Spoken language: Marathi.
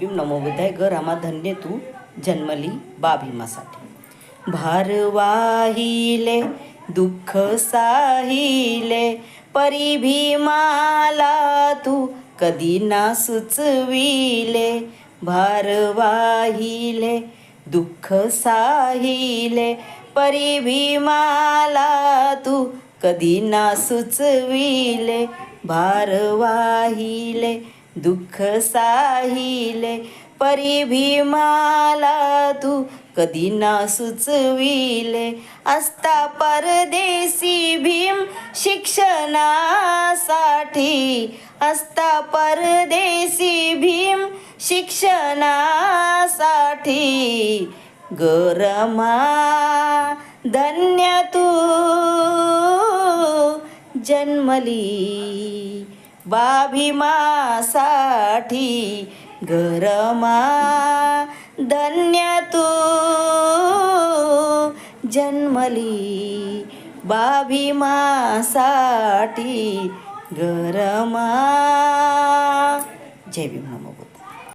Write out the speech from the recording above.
भीम नमो बुद्धाय. ग रामा धन्य तू जन्मली बा भीमासाठी. भार वाहिले दुःख साहिले परी भीमाला तू कधी ना सुचविले. भार वाहिले दुःख साहिले परी भीमाला तू कधी ना सुचविले. भार वाहिले दुःख साहिले परी भीमाला तू कधी ना सुचविले. असता परदेशी भीम शिक्षणासाठी. असता परदेशी भीम शिक्षणासाठी. गरमा धन्य तू जन्मली बा भीमासाठी. गरमा धन्य तू जन्मली बा भीमासाठी. गरमा. जय भीम नमो.